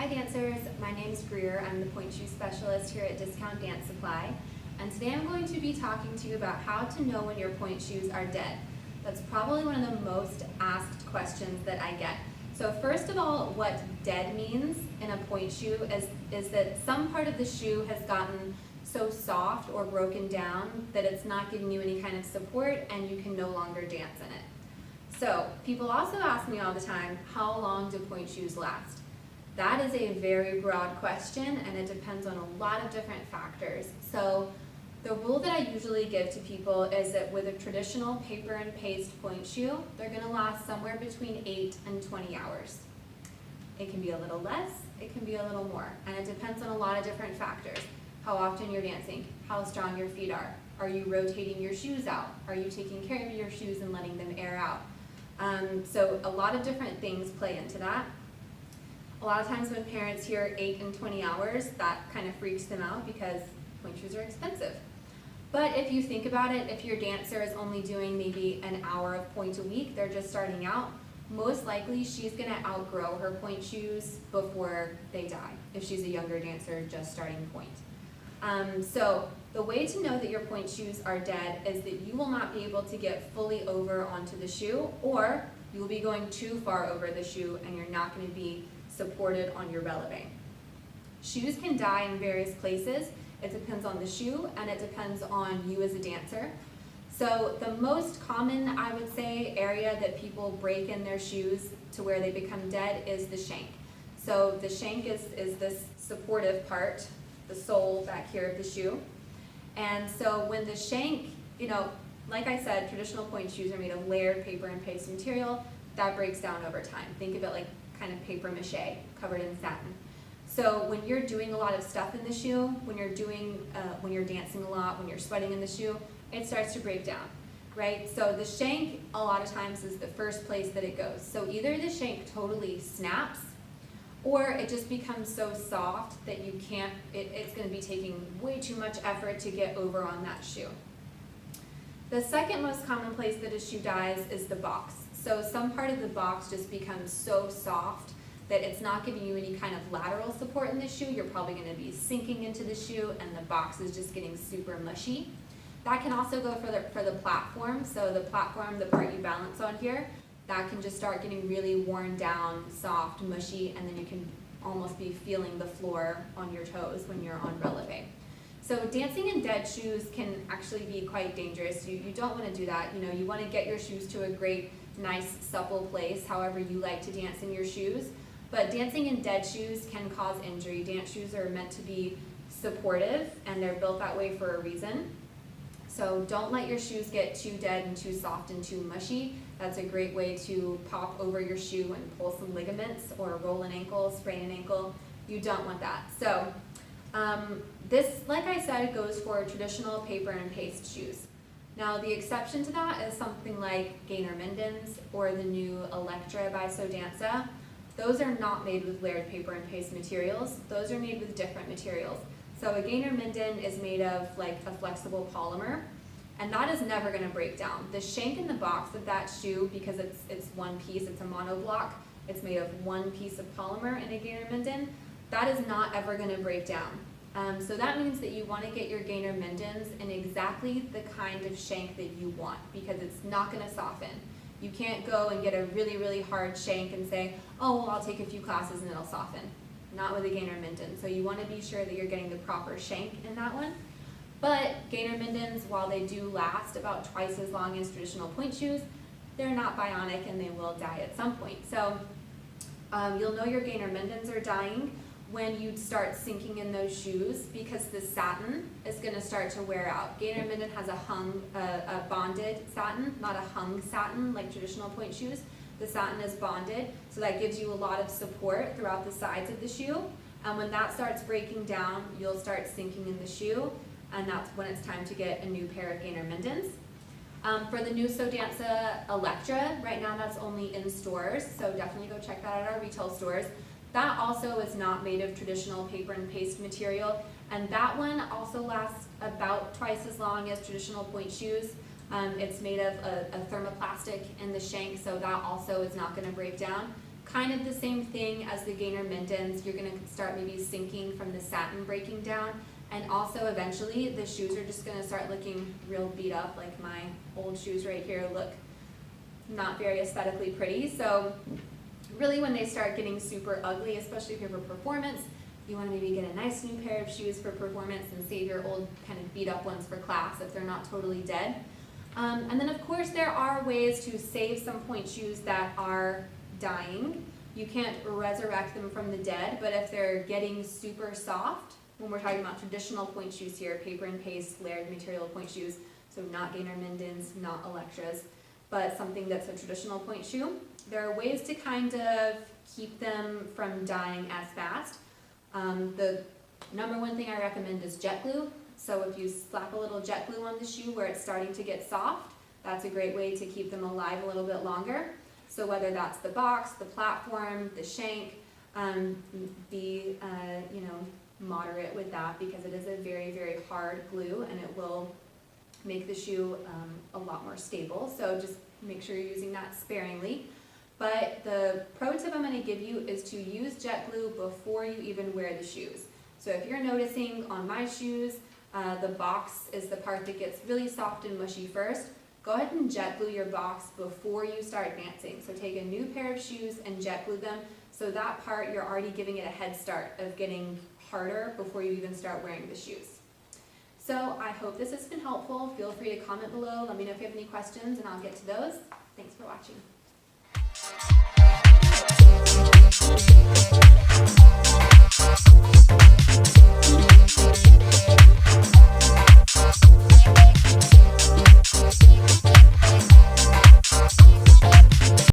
Hi dancers, my name is Greer. I'm the Pointe Shoe Specialist here at Discount Dance Supply. And today I'm going to be talking to you about how to know when your pointe shoes are dead. That's probably one of the most asked questions that I get. So first of all, what dead means in a pointe shoe is that some part of the shoe has gotten so soft or broken down that it's not giving you any kind of support and you can no longer dance in it. So people also ask me all the time, how long do pointe shoes last? That is a very broad question and it depends on a lot of different factors. So the rule that I usually give to people is that with a traditional paper and paste pointe shoe, they're going to last somewhere between 8 and 20 hours. It can be a little less, it can be a little more, and it depends on a lot of different factors. How often you're dancing, how strong your feet are you rotating your shoes out, are you taking care of your shoes and letting them air out? So a lot of different things play into that. A lot of times when parents hear 8 and 20 hours, that kind of freaks them out because pointe shoes are expensive. But if you think about it, if your dancer is only doing maybe an hour of pointe a week, they're just starting out, most likely she's going to outgrow her pointe shoes before they die, if she's a younger dancer just starting pointe. So the way to know that your pointe shoes are dead is that you will not be able to get fully over onto the shoe, or you will be going too far over the shoe and you're not going to be supported on your releve. Shoes can die in various places. It depends on the shoe and it depends on you as a dancer. So the most common, I would say, area that people break in their shoes to where they become dead is the shank. So the shank is this supportive part, the sole back here of the shoe. And so when the shank, like I said, traditional pointe shoes are made of layered paper and paste material. That breaks down over time. Think of it like kind of paper mache covered in satin. So when you're doing a lot of stuff in the shoe, when you're dancing a lot, when you're sweating in the shoe, it starts to break down, right? So the shank a lot of times is the first place that it goes. So either the shank totally snaps or it just becomes so soft that you can't, it's going to be taking way too much effort to get over on that shoe. The second most common place that a shoe dies is the box. So some part of the box just becomes so soft that it's not giving you any kind of lateral support in the shoe. You're probably going to be sinking into the shoe and the box is just getting super mushy. That can also go for the platform. So the platform, the part you balance on here, that can just start getting really worn down, soft, mushy, and then you can almost be feeling the floor on your toes when you're on releve. So dancing in dead shoes can actually be quite dangerous. You don't want to do that. You want to get your shoes to a great, nice, supple place, however you like to dance in your shoes. But dancing in dead shoes can cause injury. Dance shoes are meant to be supportive, and they're built that way for a reason. So don't let your shoes get too dead and too soft and too mushy. That's a great way to pop over your shoe and pull some ligaments or roll an ankle, sprain an ankle. You don't want that. So this, like I said, goes for traditional paper and paste shoes. Now the exception to that is something like Gainer Minden's or the new Electra by Sodanza. Those are not made with layered paper and paste materials. Those are made with different materials. So a Gainer Minden is made of like a flexible polymer, and that is never going to break down. The shank in the box of that shoe, because it's one piece, it's a monoblock, it's made of one piece of polymer in a Gainer Minden, that is not ever going to break down. So that means that you want to get your Gainer Minden's in exactly the kind of shank that you want, because it's not going to soften. You can't go and get a really, really hard shank and say, oh, well, I'll take a few classes and it'll soften. Not with a Gainer Minden. So you want to be sure that you're getting the proper shank in that one. But Gainer Minden's, while they do last about twice as long as traditional pointe shoes, they're not bionic and they will die at some point. So you'll know your Gainer Minden's are dying when you start sinking in those shoes, because the satin is going to start to wear out. Gainer Minden has a bonded satin, not a hung satin like traditional pointe shoes. The satin is bonded, so that gives you a lot of support throughout the sides of the shoe. And when that starts breaking down, you'll start sinking in the shoe, and that's when it's time to get a new pair of Gainer Minden's. For the new Sodanza Electra, right now that's only in stores, so definitely go check that out at our retail stores. That also is not made of traditional paper and paste material, and that one also lasts about twice as long as traditional pointe shoes. It's made of a thermoplastic in the shank, so that also is not going to break down. kind of the same thing as the Gainer Mittens. You're gonna start maybe sinking from the satin breaking down, and also eventually the shoes are just gonna start looking real beat up, like my old shoes right here look not very aesthetically pretty. So really when they start getting super ugly, especially if you're for performance, you wanna maybe get a nice new pair of shoes for performance and save your old kind of beat up ones for class if they're not totally dead. And then of course there are ways to save some pointe shoes that are dying. You can't resurrect them from the dead, but if they're getting super soft, when we're talking about traditional pointe shoes here, paper and paste, layered material pointe shoes, so not Gainer Mittens, not Electras, but something that's a traditional pointe shoe, there are ways to kind of keep them from dying as fast. The number one thing I recommend is jet glue. So if you slap a little jet glue on the shoe where it's starting to get soft, that's a great way to keep them alive a little bit longer. So whether that's the box, the platform, the shank, be moderate with that, because it is a very, very hard glue and it will make the shoe a lot more stable. So just make sure you're using that sparingly. But the pro tip I'm going to give you is to use jet glue before you even wear the shoes. So if you're noticing on my shoes, the box is the part that gets really soft and mushy first, go ahead and jet glue your box before you start dancing. So take a new pair of shoes and jet glue them, so that part you're already giving it a head start of getting harder before you even start wearing the shoes. So I hope this has been helpful. Feel free to comment below. Let me know if you have any questions and I'll get to those. Thanks for watching.